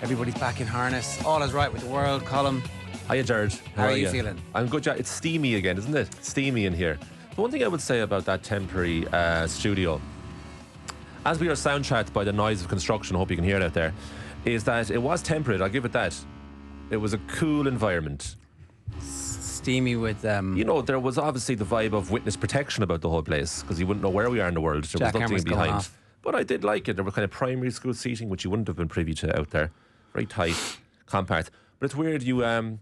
Everybody's back in harness. All is right with the world. Colm, Hiya, Ger. how are you feeling? I'm good, yeah. It's steamy again, isn't it? Steamy in here. The one thing I would say about that temporary studio, as we are soundtracked by the noise of construction, I hope you can hear it out there, is that it was temperate, I'll give it that. It was a cool environment. Steamy with... You know, there was obviously the vibe of witness protection about the whole place, because you wouldn't know where we are in the world. There was nothing behind. But I did like it. There were kind of primary school seating, which you wouldn't have been privy to out there. Very tight, compact. But it's weird, you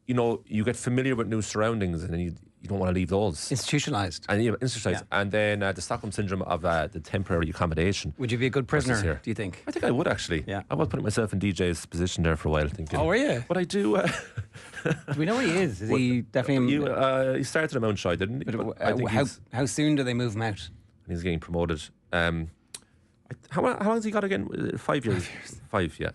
know, you get familiar with new surroundings and then you don't want to leave those. Institutionalised. And institutionalised. Yeah. And then the Stockholm syndrome of the temporary accommation. Would you be a good prisoner, do you think? I think I would, actually. Yeah. I was putting myself in DJ's position there for a while, thinking. Oh, were you? But I do... Do we know where he is? Is he definitely... he started at Mount Shy, didn't he? How soon do they move him out? He's getting promoted. How long has he got again? 5 years. 5, yeah.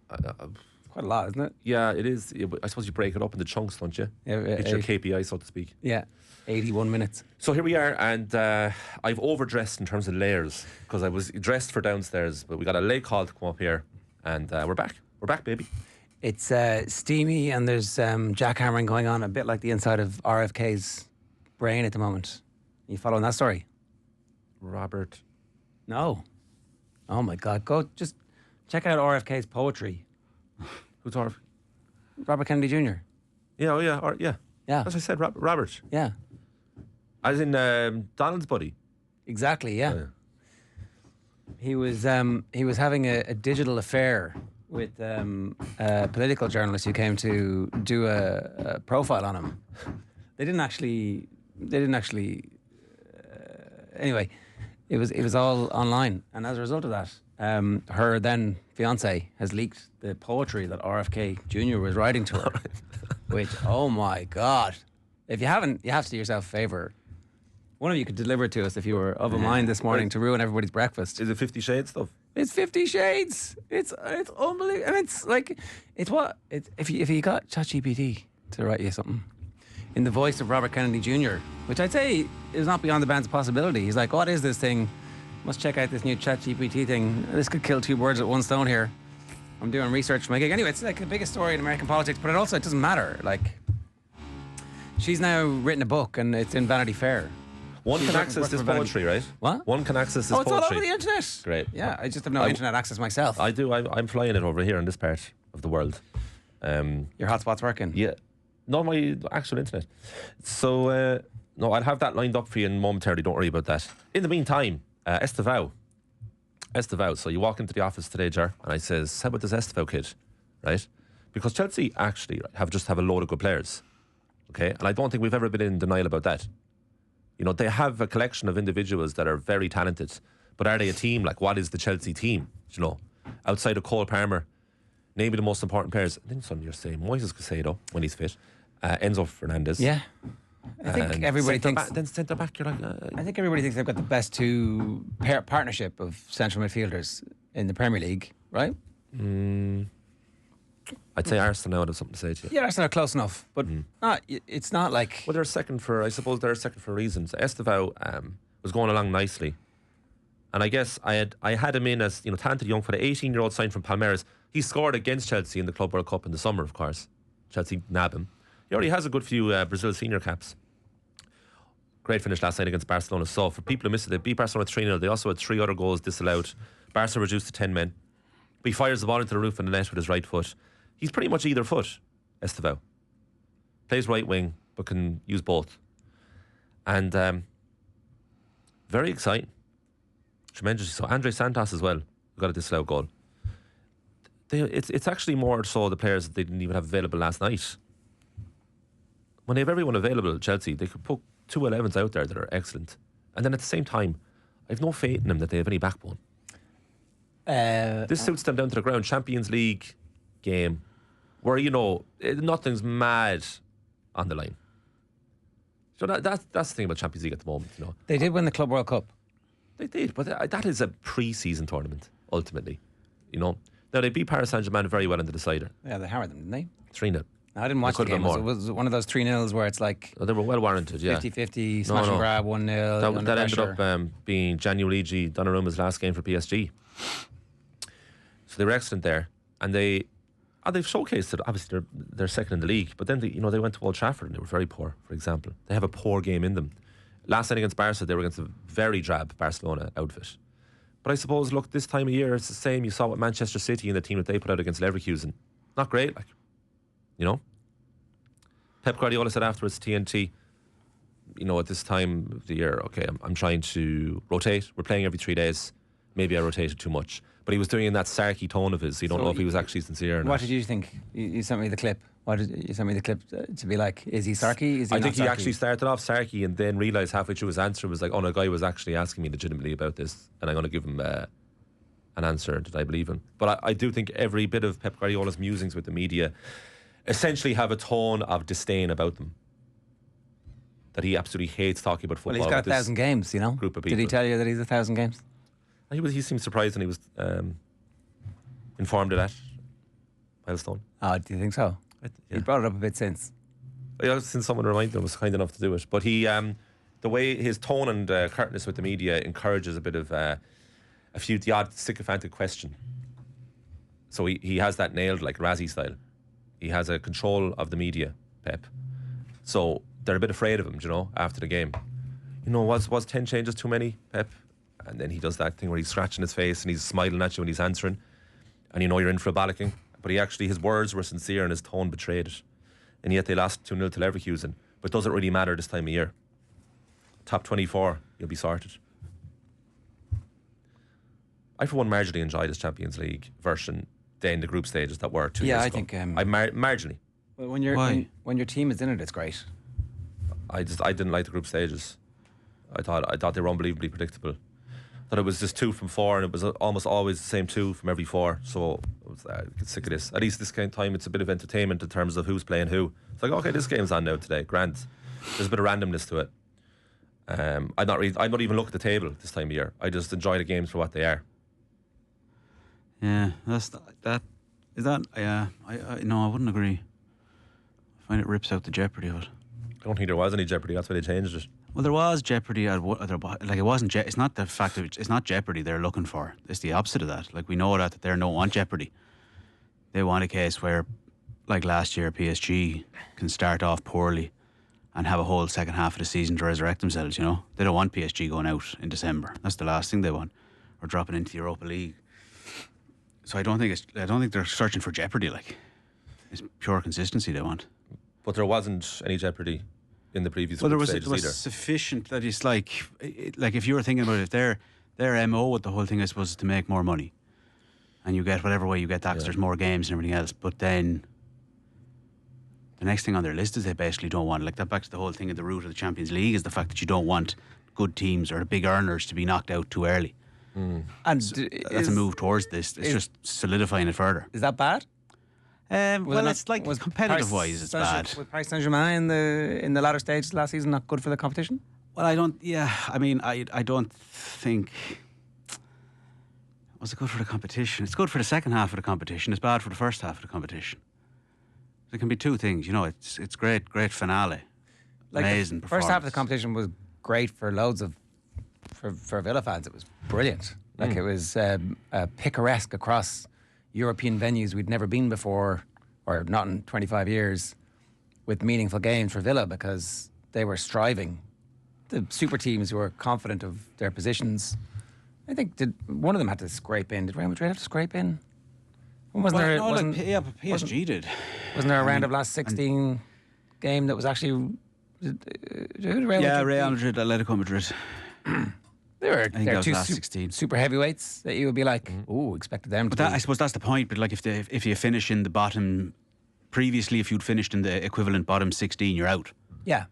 Quite a lot, isn't it? Yeah, it is. I suppose you break it up into chunks, don't you? Yeah, it's your KPI, so to speak. Yeah, 81 minutes. So here we are, and I've overdressed in terms of layers because I was dressed for downstairs, but we got a late call to come up here, and we're back. We're back, baby. It's steamy, and there's jackhammering going on, a bit like the inside of RFK's brain at the moment. Are you following that story? Robert. No. Oh my God! Go just check out RFK's poetry. Who's RFK? Robert Kennedy Jr. Yeah, oh yeah, yeah. Yeah. As I said, Robert. Yeah. As in Donald's buddy. Exactly. Yeah. Oh, yeah. He was having a digital affair with a political journalist who came to do a profile on him. They didn't actually. Anyway, it was all online, and as a result of that, her then fiance has leaked the poetry that RFK Jr. was writing to her. Which, oh my God! If you haven't, you have to do yourself a favour. One of you could deliver it to us if you were of a mind this morning to ruin everybody's breakfast. Is it 50 Shades stuff? It's 50 Shades. It's unbelievable, and if you got ChatGPT to write you something in the voice of Robert Kennedy Jr., which I'd say is not beyond the bounds of possibility. He's like, what is this thing? Must check out this new ChatGPT thing. This could kill two birds with one stone here. I'm doing research for my gig. Anyway, it's like the biggest story in American politics, but it doesn't matter. Like, she's now written a book and it's in Vanity Fair. One can access this poetry, right? What? One can access this poetry. Oh, it's all over the internet. Great. Yeah, I just have no internet access myself. I do. I'm flying it over here in this part of the world. Your hotspot's working? Yeah. Not my actual internet. So, no, I'll have that lined up for you momentarily. Don't worry about that. In the meantime, Estêvão. So you walk into the office today, Ger, and I says, how about this Estêvão kid? Right? Because Chelsea actually have a load of good players. Okay? And I don't think we've ever been in denial about that. You know, they have a collection of individuals that are very talented. But are they a team? Like, what is the Chelsea team? You know, outside of Cole Palmer, name me the most important players. I think suddenly you're saying Moises Caicedo when he's fit. Enzo Fernandez. Yeah. I think everybody thinks... Then centre back, you're like... I think everybody thinks they've got the best partnership of central midfielders in the Premier League, right? I'd say Arsenal now have something to say to you. Yeah, Arsenal are close enough, but it's not like... Well, they're second for reasons. Estêvão was going along nicely. And I guess I had him in as, talented young for the 18-year-old signed from Palmeiras. He scored against Chelsea in the Club World Cup in the summer, of course. Chelsea nab him. He already has a good few Brazil senior caps. Great finish last night against Barcelona. So for people who missed it, they beat Barcelona 3-0. They also had 3 other goals disallowed. Barca reduced to 10 men. But he fires the ball into the roof of the net with his right foot. He's pretty much either foot, Estêvão. Plays right wing, but can use both. And very exciting. Tremendously so. Andre Santos as well, who got a disallowed goal. It's actually more so the players that they didn't even have available last night. When they have everyone available at Chelsea, they could put 2 11s out there that are excellent. And then at the same time, I have no faith in them that they have any backbone. This suits them down to the ground. Champions League game where, nothing's mad on the line. So that's the thing about Champions League at the moment, They did win the Club World Cup. They did, but that is a pre-season tournament, ultimately. Now, they beat Paris Saint-Germain very well in the decider. Yeah, they hammered them, didn't they? 3-0. I didn't watch the game. It was one of those 3-0s where it's like... They were well warranted, yeah. 50-50, smash and grab, 1-0. That ended up being Gianluigi Donnarumma's last game for PSG. So they were excellent there, and they've showcased it. Obviously, they're second in the league, but then they went to Old Trafford and they were very poor. For example, they have a poor game in them. Last night against Barca, they were against a very drab Barcelona outfit. But I suppose, look, this time of year, it's the same. You saw what Manchester City and the team that they put out against Leverkusen. Not great, like, you know. Pep Guardiola said afterwards to TNT, at this time of the year, okay, I'm trying to rotate. We're playing every 3 days. Maybe I rotated too much. But he was doing it in that sarky tone of his. You don't know if he was actually sincere or not. What did you think? You sent me the clip. What did you sent me the clip to be like? Is he sarky? Is he I think not he sarky? actually started off sarky and then realised halfway through his answer was like, oh no, a guy was actually asking me legitimately about this and I'm going to give him an answer that I believe in. But I do think every bit of Pep Guardiola's musings with the media essentially have a tone of disdain about them. That he absolutely hates talking about football. Well, he's got 1,000 games, Group of people. Did he tell you that he's 1,000 games? He seemed surprised and he was informed of that milestone. Oh, do you think so? He brought it up a bit since. Yeah, since someone reminded him, was kind enough to do it. But he, the way his tone and curtness with the media encourages a bit of the odd sycophantic question. So he has that nailed like Razzie style. He has a control of the media, Pep. So they're a bit afraid of him, after the game. Was 10 changes too many, Pep? And then he does that thing where he's scratching his face and he's smiling at you when he's answering. And you're in for a bollocking. But his words were sincere and his tone betrayed it. And yet they lost 2-0 to Leverkusen. But it doesn't really matter this time of year. Top 24, you'll be sorted. I, for one, marginally enjoyed this Champions League version than the group stages that were 2 years ago. I think... marginally. Well, when your team is in it, it's great. I didn't like the group stages. I thought they were unbelievably predictable. That it was just 2 from 4 and it was almost always the same 2 from every 4. So I get sick of this. At least this kind of time it's a bit of entertainment in terms of who's playing who. It's like, okay, this game's on now today, grand. There's a bit of randomness to it. I'd not even look at the table this time of year. I just enjoy the games for what they are. Yeah, yeah, no, I wouldn't agree. I find it rips out the jeopardy of it. I don't think there was any jeopardy, that's why they changed it. Well, there was jeopardy it wasn't. It's not the fact that it's not jeopardy they're looking for. It's the opposite of that. Like, we know that they don't want jeopardy. They want a case where, like last year, PSG can start off poorly and have a whole second half of the season to resurrect themselves. They don't want PSG going out in December. That's the last thing they want, or dropping into the Europa League. So I don't think they're searching for jeopardy. Like, it's pure consistency they want. But there wasn't any jeopardy in the previous there was stages either. Sufficient that it's like if you were thinking about it, their MO with the whole thing, I suppose, is to make more money, and you get whatever way you get that because there's more games and everything else. But then the next thing on their list is they basically don't want, like, that back to the whole thing at the root of the Champions League is the fact that you don't want good teams or the big earners to be knocked out too early. And that's a move towards this. It's just solidifying it further. Is that bad? It's like competitive wise, it's bad. Was Paris Saint-Germain in the latter stages last season not good for the competition? Well, I don't think. Was it good for the competition? It's good for the second half of the competition. It's bad for the first half of the competition. There can be two things, It's great finale, like, amazing the performance. first half of the competition was great for loads of for Villa fans. It was brilliant. Like, it was picaresque across European venues we'd never been before, or not in 25 years, with meaningful games for Villa because they were striving. The super teams were confident of their positions. I think one of them had to scrape in. Did Real Madrid have to scrape in? But PSG did. Wasn't there a round of last 16 game that was actually... Real Madrid, Atletico Madrid. They're two last 16. super heavyweights that you would be like, ooh, expected them to. But I suppose that's the point. But like, if you finish in the bottom, previously if you'd finished in the equivalent bottom 16, you're out. Yeah.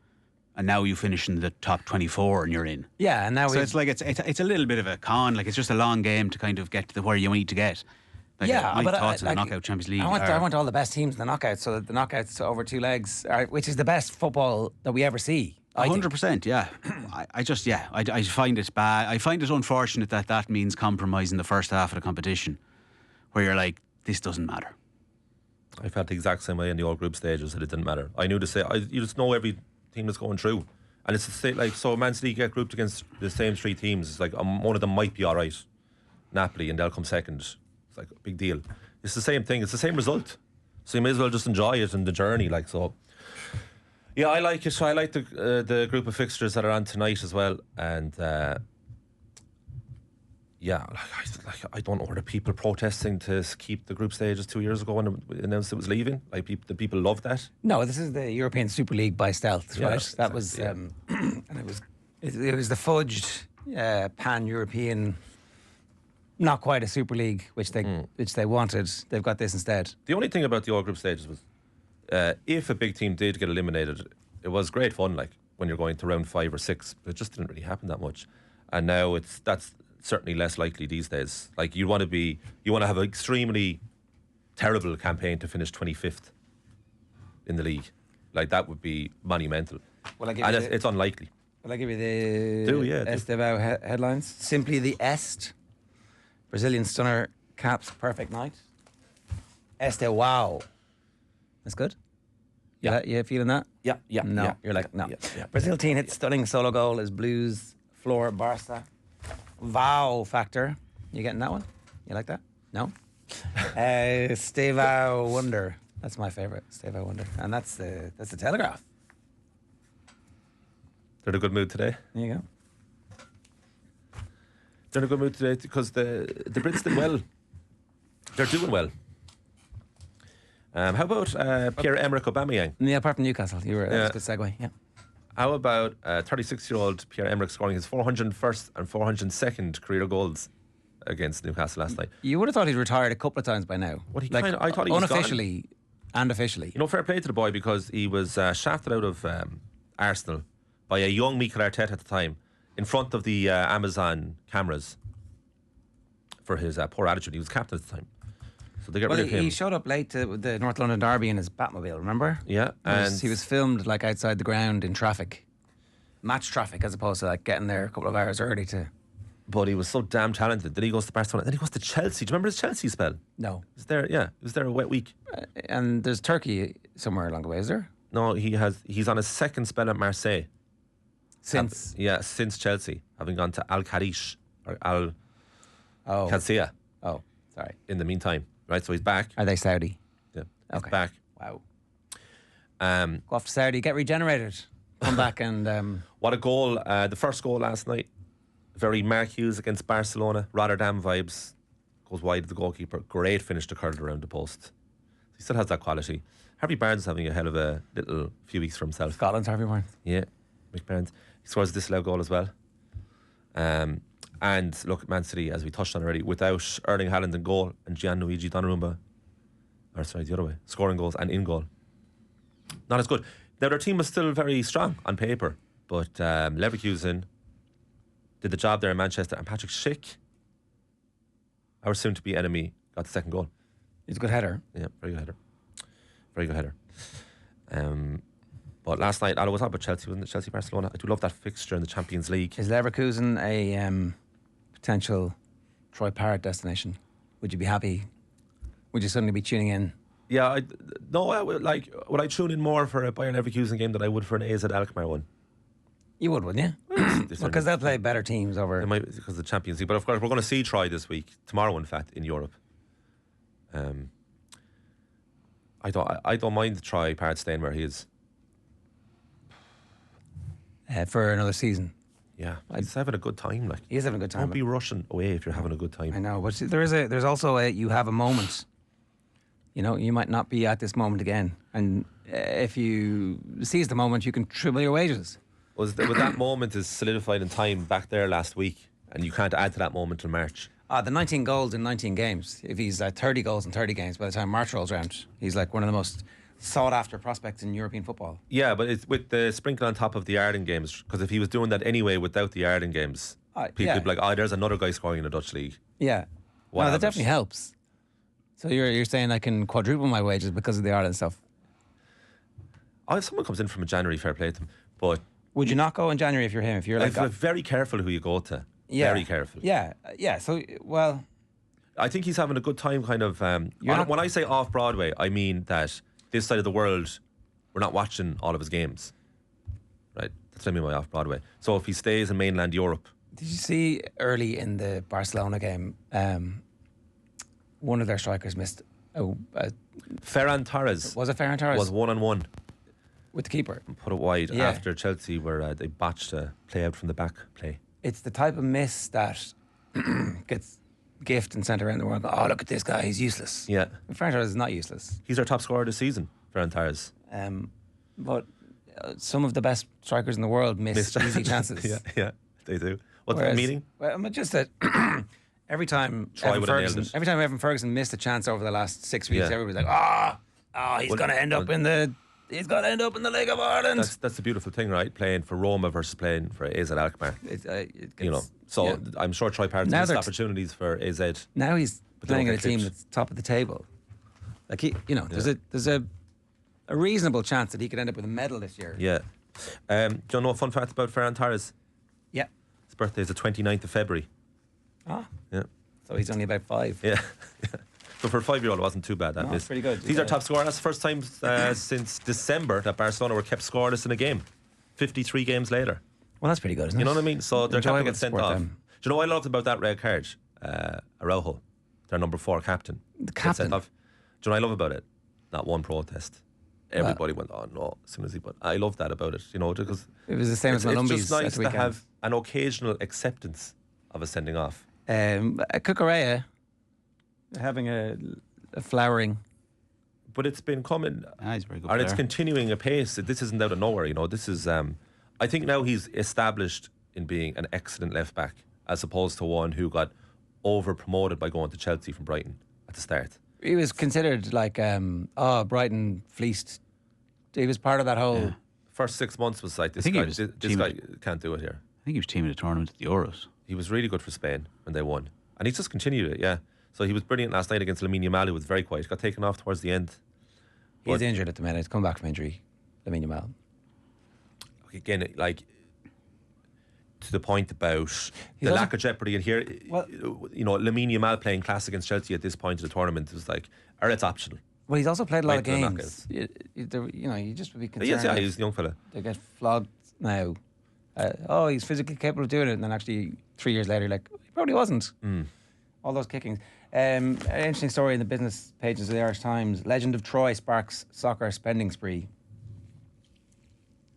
And now you finish in the top 24 and you're in. Yeah, and now it's like it's a little bit of a con. Like, it's just a long game to kind of get to where you need to get. Like, my thoughts on the knockout Champions League. I want all the best teams in the knockouts, so that the knockouts over 2 legs, which is the best football that we ever see. 100%, yeah. I find it bad. I find it unfortunate that means compromising the first half of the competition, where you're like, this doesn't matter. I felt the exact same way in the all group stages that it didn't matter. I knew you just know every team that's going through, and it's like, so Man City get grouped against the same 3 teams. It's like one of them might be all right, Napoli, and they'll come second. It's like a big deal. It's the same thing. It's the same result. So you may as well just enjoy it in the journey. Like so. Yeah, I like it. I like the group of fixtures that are on tonight as well. And yeah, I don't know where the people protesting to keep the group stages 2 years ago when it announced it was leaving. Like the people love that. No, this is the European Super League by stealth, Yeah, right? exactly, That was, and it was the fudged pan-European. Not quite a Super League, which they wanted. They've got this instead. The only thing about the all group stages was, if a big team did get eliminated, it was great fun. Like when you're going to round 5 or 6, but it just didn't really happen that much. And now that's certainly less likely these days. Like you want to have an extremely terrible campaign to finish 25th in the league. Like that would be monumental. Well, it's unlikely. Will I give you the Do. Estêvão headlines? Simply the Est. Brazilian stunner caps perfect night. Estêvão. That's good? Yeah. You feeling that? Yeah. No. Yeah. You're like, no. Yeah. Brazil team hits stunning solo goal as Blues floor Barca. Wow factor. You getting that one? You like that? No? Estêvão Wonder. That's my favourite. Estêvão Wonder. And that's the Telegraph. They're in a good mood today. There you go. They're in a good mood today because the Brits did well. They're doing well. How about Pierre-Emerick Aubameyang? Yeah, apart from Newcastle. That was a good segue. Yeah. How about 36-year-old Pierre-Emerick scoring his 401st and 402nd career goals against Newcastle last night? You would have thought he'd retired a couple of times by now. Well, I thought he was unofficially and officially. You know, fair play to the boy because he was shafted out of Arsenal by a young Mikel Arteta at the time in front of the Amazon cameras for his poor attitude. He was captain at the time. So they got rid of him. He showed up late to the North London Derby in his Batmobile, remember? Yeah. He was filmed like outside the ground in traffic. Match traffic as opposed to like getting there a couple of hours early to... But he was so damn talented. Then he goes to Barcelona. Then he goes to Chelsea. Do you remember his Chelsea spell? No. He was there a wet week. And there's Turkey somewhere along the way, is there? No, he's on his second spell at Marseille. Since Chelsea, having gone to Al Khalish or Al Oh. Qadsiya Oh, sorry. in the meantime. Right, so he's back. Are they Saudi? Yeah, he's Okay. back. Wow. Um, Go off to Saudi, get regenerated. Come back and... What a goal. The first goal last night. Very Mark Hughes against Barcelona. Rotterdam vibes. Goes wide of the goalkeeper. Great finish to curl around the post. He still has that quality. Harvey Barnes is having a hell of a little few weeks for himself. Scotland's Harvey Barnes. Yeah, Mick Barnes. He scores a disallowed goal as well. And look, Man City, as we touched on already, without Erling Haaland in goal and Gianluigi Donnarumma, or sorry, the other way, scoring goals and in goal, not as good. Now their team was still very strong on paper, but Leverkusen did the job there in Manchester, and Patrick Schick, our soon-to-be enemy, got the second goal. He's a good header. Yeah, very good header. Very good header. But last night, I was on about Chelsea, wasn't it? Chelsea-Barcelona. I do love that fixture in the Champions League. Is Leverkusen a potential Troy Parrott destination? Would you be happy? Would you suddenly be tuning in? Yeah, would I tune in more for a Bayern Leverkusen game than I would for an AZ Alkmaar one? You would, wouldn't you? Because they'll play better teams over... It might, because of the Champions League. But of course, we're going to see Troy this week, tomorrow in fact, in Europe. I don't mind Troy Parrott staying where he is. For another season. Yeah, he's having a good time. Like, he is having a good time. Don't be rushing away if you're having a good time. I know, but there's also you have a moment. You know, you might not be at this moment again, and if you seize the moment, you can triple your wages. But that moment is solidified in time back there last week, and you can't add to that moment in March. The 19 goals in 19 games. If he's 30 goals in 30 games, by the time March rolls around, he's like one of the most sought-after prospects in European football. Yeah, but it's with the sprinkle on top of the Ireland games, because if he was doing that anyway without the Ireland games, people would be like, there's another guy scoring in the Dutch league. Yeah. No, that definitely helps. So you're saying I can quadruple my wages because of the Ireland stuff? If someone comes in from January, fair play to them. But would you not go in January if you're him? If you're like... very careful who you go to. Yeah. Very careful. Yeah. So, well... I think he's having a good time kind of... when I say off-Broadway, I mean that this side of the world, we're not watching all of his games. Right? That's what I mean by off-Broadway. So if he stays in mainland Europe... Did you see early in the Barcelona game one of their strikers missed. Ferran Torres Was it Ferran Torres? was 1-on-1. With the keeper. Put it wide Yeah. after Chelsea were they botched a play out from the back play. It's the type of miss that gets gift and sent around the world. Oh, look at this guy, he's useless. Yeah, Ferran Torres is not useless. he's our top scorer this season, Ferran Torres. But some of the best strikers in the world miss easy chances. yeah, they do. What's Whereas- the meaning? Well, just that every time Troy would have nailed it. Evan Ferguson missed a chance over the last 6 weeks, Yeah. everybody's like, he's Well, going to end up in the League of Ireland. That's the beautiful thing, right? Playing for Roma versus playing for AZ Alkmaar. You know, so yeah. I'm sure Troy Parrott Now missed they're opportunities for AZ. Now he's But they playing don't in a get team clips. that's top of the table. Like there's a reasonable chance that he could end up with a medal this year. Yeah. Do you know a fun fact about Ferran Torres? Yeah. His birthday is the 29th of February. Ah, Yeah. so he's only about 5. Yeah. So for a 5-year-old, it wasn't too bad, that No, miss. it's pretty good. He's our top scorer. That's the first time since December that Barcelona were kept scoreless in a game. 53 games later. Well, that's pretty good, isn't it? You know what I mean? So they're Enjoyable captain gets to sent support off. them. Do you know what I loved about that red card? Araujo, their number 4 captain. The gets captain? sent off. Do you know what I love about it? Not one protest. Everybody went, oh no, as soon as he. But I love that about it, you know, because It was the same as it's Malumbi's just nice at the to weekend. have an occasional acceptance of a sending off. Cucurella having a flowering. But it's been coming, He's a very good and it's player. continuing apace. This isn't out of nowhere, you know. This is, I think now he's established in being an excellent left back, as opposed to one who got over promoted by going to Chelsea from Brighton at the start. He was considered like, Brighton fleeced. He was part of that whole. Yeah. First 6 months was like, this think he guy, was this team guy of- can't do it here. I think he was team of the tournament at the Euros. He was really good for Spain when they won. And he's just continued it, yeah. So he was brilliant last night against Lamine Yamal, who was very quiet. He got taken off towards the end. He's But injured at the minute. He's come back from injury. Lamine Yamal. again, like, to the point about the also- lack of jeopardy in here, Well- you know, Lamine Yamal playing class against Chelsea at this point of the tournament was like, or it's optional. Well, he's also played a lot of Wait till the games. You just would be concerned. Yes, yeah, that he's a young fella. they get flogged now. He's physically capable of doing it, and then actually 3 years later, you're like, he probably wasn't. All those kickings. An interesting story in the business pages of the Irish Times. Legend of Troy sparks soccer spending spree.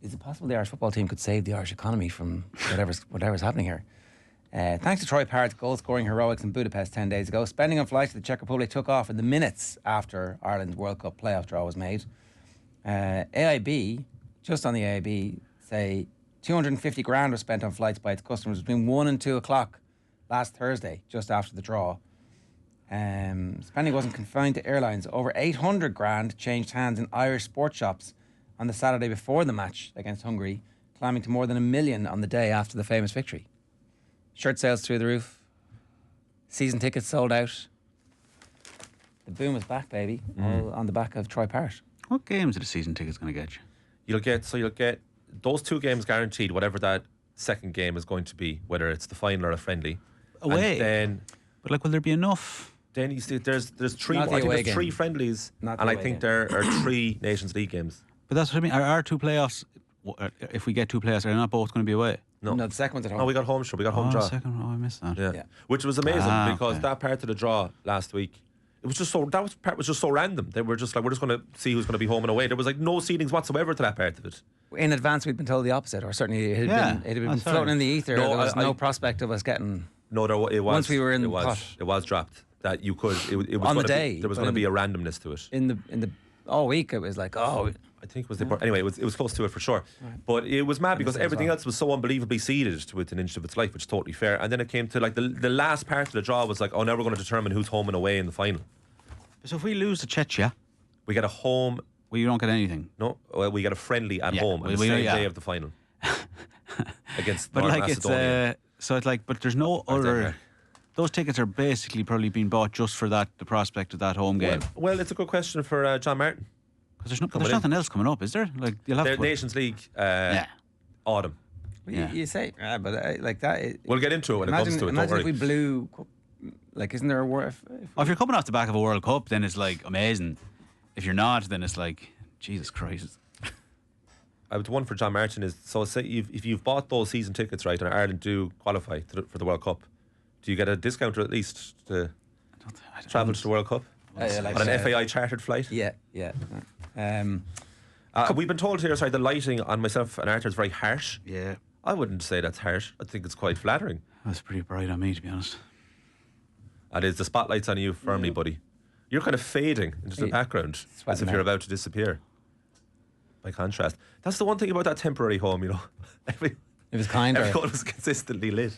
Is it possible the Irish football team could save the Irish economy from whatever's happening here? Thanks to Troy Parrott's goal-scoring heroics in Budapest 10 days ago, spending on flights to the Czech Republic took off in the minutes after Ireland's World Cup playoff draw was made. AIB, just on the AIB, say 250 grand was spent on flights by its customers between 1 and 2 o'clock last Thursday, just after the draw. Spending wasn't confined to airlines. Over 800 grand changed hands in Irish sports shops on the Saturday before the match against Hungary, climbing to more than $1 million on the day after the famous victory. Shirt sales through the roof. Season tickets sold out. The boom is back, baby. All on the back of Troy Parrott. What games are the season tickets going to get you? You'll get those 2 games guaranteed, whatever that second game is going to be, whether it's the final or a friendly. Away. And But like, will there be enough? then you see there's 3. Not the I think away there's game. 3 friendlies, Not the and I away think game. there are 3 Nations League games. But that's what I mean. Are our 2 playoffs, if we get 2 playoffs, are they not both going to be away? No, No, the second one's at home. we got home show. We got home draw. Second. Oh, I missed that. Yeah. Yeah. Which was amazing because okay. that part of the draw last week, it was just so part was just so random. They were just like, we're just going to see who's going to be home and away. There was like no seedings whatsoever to that part of it. In advance, we'd been told the opposite, or certainly it had been that's floating fair. in the ether. No, there was I- no prospect of us getting. No, it was. Once we were in it the was, pot. it was dropped that you could. It was On the gonna day, be, there was but going to in- be a randomness to it. In the all week, it was like, I think it was anyway. It was close to it for sure. But it was mad because say as everything well. else was so unbelievably seeded to within an inch of its life, which is totally fair. And then it came to like the last part of the draw was like, oh, now we're going to determine who's home and away in the final. So if we lose to Czechia, We get a home. well, you don't get anything. No, well, we get a friendly at Yeah, home on the we know, same yeah. day of the final against But North like Macedonia. so it's like, but there's no Or other. Denmark. Those tickets are basically probably being bought just for the prospect of that home game. Well, it's a good question for John Martin. Because there's coming in. nothing else coming up, is there? Like you'll have Their to. Nations League Yeah. autumn. Yeah. You say, but like that. We'll get into it when it comes to it. Don't Imagine worry. if we blew. Like, isn't there a war? Well, if you're coming off the back of a World Cup, then it's like amazing. If you're not, then it's like Jesus Christ. The one for John Martin is, so say if you've bought those season tickets, right, and Ireland do qualify for the World Cup, do you get a discount or at least to? Travelled to the World Cup like, on an FAI chartered flight. Yeah. We've been told here, sorry, the lighting on myself and Arthur is very harsh. Yeah. I wouldn't say that's harsh. I think it's quite flattering. That's pretty bright on me, to be honest. And is the spotlight's on you firmly, buddy. You're kind of fading into the background as if you're about to disappear. By contrast. That's the one thing about that temporary home, you know. It was kinder. Everyone was consistently lit.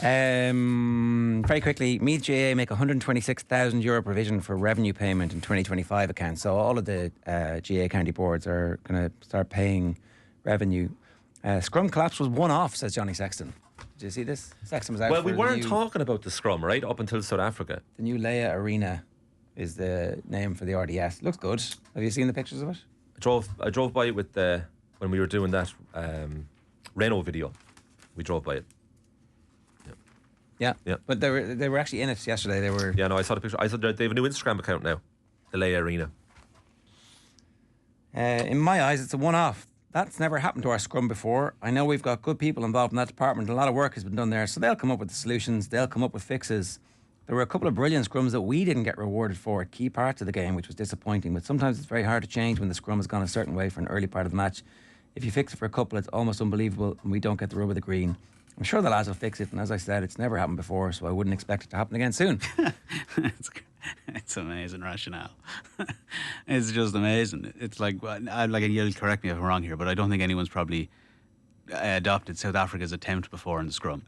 Very quickly, Meath GAA make €126,000 provision for revenue payment in 2025 accounts. So all of the GAA county boards are going to start paying revenue. Scrum collapse was one off, says Johnny Sexton. Did you see this? Sexton was out. Well, for we weren't the talking about the scrum, right, up until South Africa. The new Leia Arena is the name for the RDS. Looks good. Have you seen the pictures of it? I drove by it with when we were doing that Renault video. We drove by it. Yeah. Yeah. But they were actually in it yesterday. They were. Yeah, no, I saw the picture. I saw they have a new Instagram account now, the Leia Arena. In my eyes, it's a one-off. That's never happened to our scrum before. I know we've got good people involved in that department. A lot of work has been done there. So they'll come up with the solutions. They'll come up with fixes. There were a couple of brilliant scrums that we didn't get rewarded for at key parts of the game, which was disappointing. But sometimes it's very hard to change when the scrum has gone a certain way for an early part of the match. If you fix it for a couple, it's almost unbelievable, and we don't get the rub of the green. I'm sure the lads will fix it, and as I said, it's never happened before, so I wouldn't expect it to happen again soon. It's amazing rationale. It's just amazing. It's like you'll correct me if I'm wrong here, but I don't think anyone's probably adopted South Africa's attempt before in the scrum.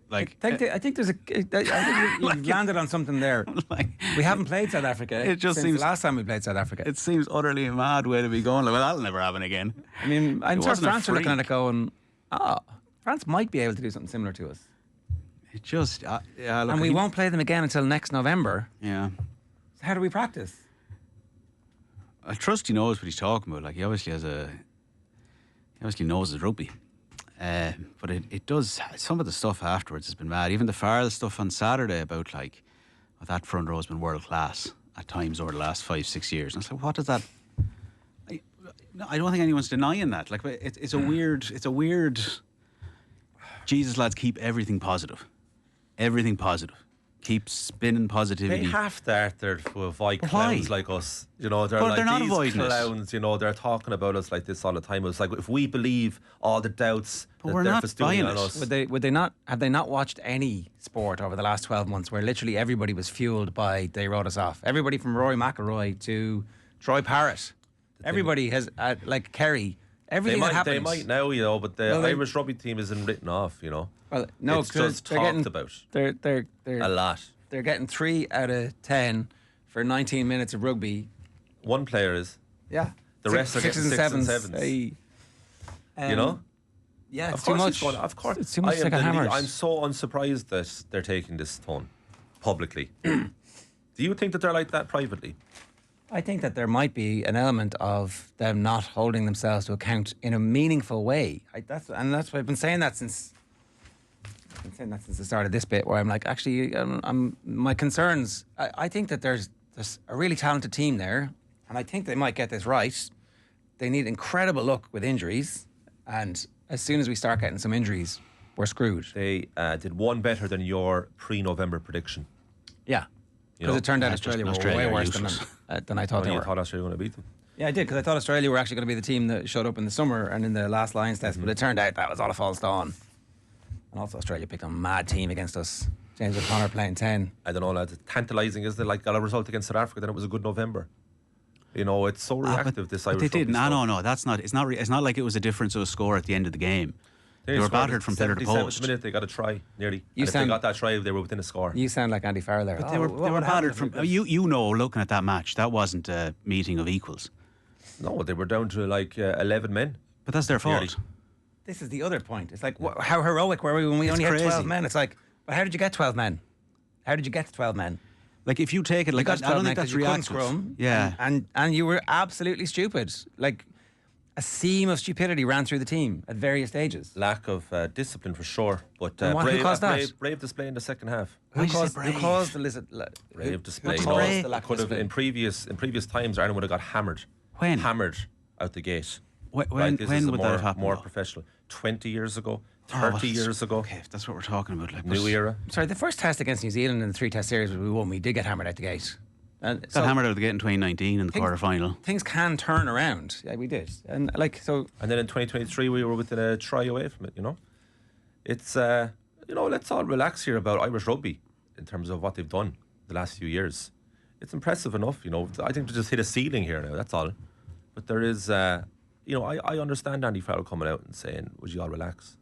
Like, I think there's you've landed on something there. We haven't played South Africa. It just since seems the last time we played South Africa. It seems utterly a mad way to be going. Like, well, that'll never happen again. I mean, I'm sure wasn't a France are looking at it freak. going, France might be able to do something similar to us. It just, yeah. Look, And we won't play them again until next November. Yeah. So how do we practice? I trust he knows what he's talking about. Like, he obviously knows his rugby. But it does, some of the stuff afterwards has been mad. Even the Farrell stuff on Saturday about like, that front row has been world class at times over the last 5-6 years. And it's like, what does that? I don't think anyone's denying that. Like, it's a weird. Jesus, lads, keep everything positive. Everything positive. Keep spinning positivity. They have to, Arthur, to avoid But clowns why? like us. You know, they're But like they're not these avoiding us. clowns. You know, they're talking about us like this all the time. It's like if we believe all the doubts But that we're they're not festooning buying on it. us. Would they not have they not watched any sport over the last 12 months where literally everybody was fueled by they wrote us off? Everybody from Rory McIlroy to Troy Parrott. Everybody has like Kerry. Everything that happens. They might now, you know, but the Well, Irish rugby team isn't written off, you know. Well, no, it's 'cause just they're talked getting, about They're a lot. They're getting 3 out of 10 for 19 minutes of rugby. One player is, Yeah. The rest are getting sixes and sevens. you know. Yeah, it's Of too course, much. of course, It's too much I to am take a hammer. I'm so unsurprised that they're taking this tone publicly. Do you think that they're like that privately? I think that there might be an element of them not holding themselves to account in a meaningful way. That's what I've been saying that since. I've been saying that since the start of this bit, where I'm like, actually, my concerns. I think that there's a really talented team there, and I think they might get this right. They need incredible luck with injuries, and as soon as we start getting some injuries, we're screwed. They did one better than your pre-November prediction. Yeah, You know, because it turned out that's just Australia were way Australia are worse useless. than I thought they You were. thought Australia were going to beat them. Yeah, I did, because I thought Australia were actually going to be the team that showed up in the summer and in the last Lions test, but it turned out that was all a false dawn. And also Australia picked a mad team against us. James O'Connor playing 10. I don't know, lads. Tantalising, isn't it? Like, got a result against South Africa, then it was a good November. You know, it's so reactive, this Irish But they did. rugby stuff. No. That's not. It's not like it was a difference of a score at the end of the game. They were battered from pillar to 77th post. minute, they got a try, nearly. You And if they sound- got that try, they were within a score. You sound like Andy Farrell there. But they were battered from. You know, looking at that match, that wasn't a meeting of equals. No, they were down to like 11 men. But that's their fault. Nearly. This is the other point. It's like, how heroic were we when we It's only had 12 crazy. men? It's like, but how did you get 12 men? How did you get to 12 men? Like, if you take it, like, I got 12 don't men think 'cause that's you couldn't reactive. scrum. Yeah. And you were absolutely stupid. Like, a seam of stupidity ran through the team at various stages. Lack of discipline for sure. But And who caused that? brave display in the second half. Why did you say Who caused the Brave display. What's No, brave? the lack of could have discipline? in previous times Ireland would have got hammered. When? Hammered out the gate. When Right, this is would more, that have happened? more though? professional. 20 years ago, 30 years ago. Okay, if that's what we're talking about. Like, New era. Sorry, the first test against New Zealand in the 3-test series we won, we did get hammered out the gate. And Got hammered out of the gate in 2019 in the quarter final. Things can turn around. Yeah, we did. And like so. And then in 2023, we were within a try away from it, you know. It's, let's all relax here about Irish rugby in terms of what they've done the last few years. It's impressive enough, you know. I think to just hit a ceiling here now, that's all. But there is, I understand Andy Farrell coming out and saying, would you all relax?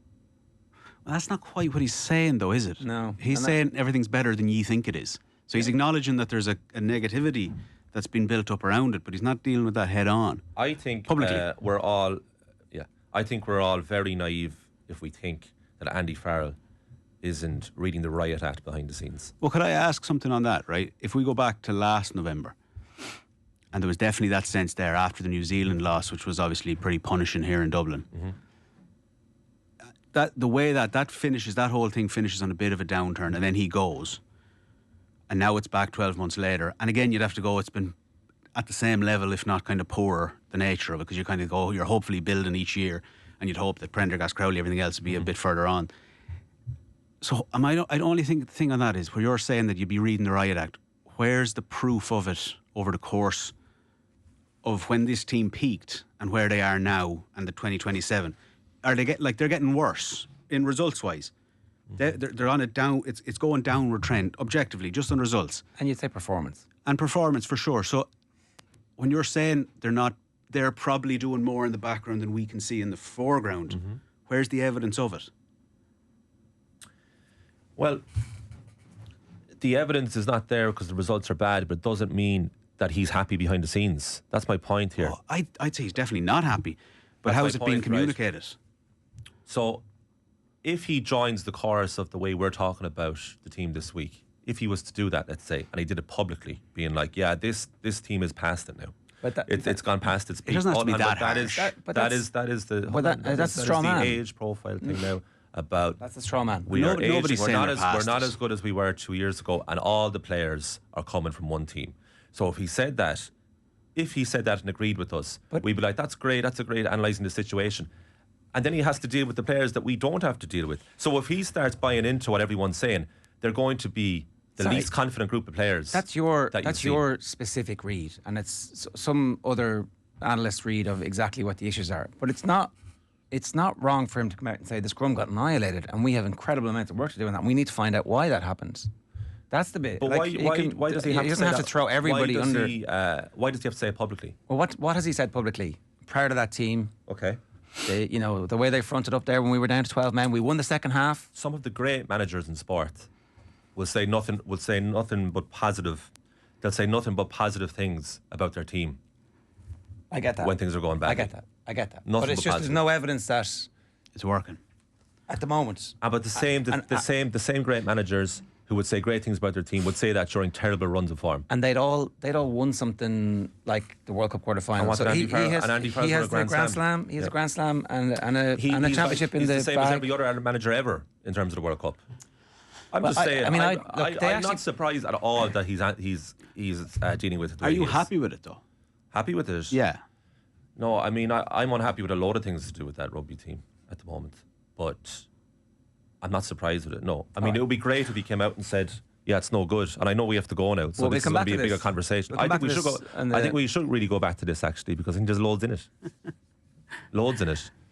Well, that's not quite what he's saying, though, is it? No. He's saying everything's better than ye think it is. So he's acknowledging that there's a negativity that's been built up around it, but he's not dealing with that head on. I think publicly. we're all very naive if we think that Andy Farrell isn't reading the riot act behind the scenes. Well, could I ask something on that, right? If we go back to last November, and there was definitely that sense there after the New Zealand loss, which was obviously pretty punishing here in Dublin. Mm-hmm. That the way that finishes, that whole thing finishes on a bit of a downturn, and then he goes. And now it's back 12 months later. And again, you'd have to go, it's been at the same level, if not kind of poorer, the nature of it, because you kind of go, you're hopefully building each year, and you'd hope that Prendergast, Crowley, everything else would be a bit further on. So I'd only think the thing on that is, where you're saying that you'd be reading the Riot Act, where's the proof of it over the course of when this team peaked and where they are now and the 2027? Are they they're getting worse in results-wise? They're on a down. It's going downward trend objectively, just on results. And you'd say performance. And performance for sure. So when you're saying they're probably doing more in the background than we can see in the foreground. Where's the evidence of it? Well, the evidence is not there because the results are bad, but it doesn't mean that he's happy behind the scenes. That's my point here. Oh, I'd say he's definitely not happy. But how is it being communicated? Right? So if he joins the chorus of the way we're talking about the team this week, if he was to do that, let's say, and he did it publicly, being like, yeah, this team is past it now. But it's gone past its peak. It doesn't have to be that harsh. That is the straw man. age profile thing now about that's the straw man. We are nobody's aging. saying We're not as good as we were 2 years ago, and all the players are coming from one team. So if he said that and agreed with us, we'd be like, that's great, that's a great analysing the situation. And then he has to deal with the players that we don't have to deal with. So if he starts buying into what everyone's saying, they're going to be the least confident group of players. That's your specific read, and it's some other analyst read of exactly what the issues are. But it's not wrong for him to come out and say the scrum got annihilated, and we have incredible amounts of work to do on that. We need to find out why that happens. That's the bit. But why does he have to say that? He doesn't have to throw everybody under. Why does he have to say it publicly? Well, what has he said publicly? Prior to that team. Okay. The way they fronted up there when we were down to 12 men, we won the second half. Some of the great managers in sport will say nothing but positive. They'll say nothing but positive things about their team. I get that. When things are going badly. I get that. Nothing but it's but just positive. there's no evidence that It's working at the moment. But the same great managers who would say great things about their team would say that during terrible runs of form. And they'd all won something like the World Cup quarterfinal. So Andy Farrell has the Grand Slam. He has a Grand Slam and a championship in the He's the same as every other Ireland manager ever in terms of the World Cup. I'm just saying. I'm not surprised at all that he's dealing with it. Are you happy with it though? Happy with it? Yeah. No, I mean I'm unhappy with a load of things to do with that rugby team at the moment, but I'm not surprised with it. No, I mean it would be great if he came out and said, "Yeah, it's no good." And I know we have to go now, so this is going to be a bigger conversation. I think we should go. I think we should really go back to this actually because I think there's loads in it. Loads in it.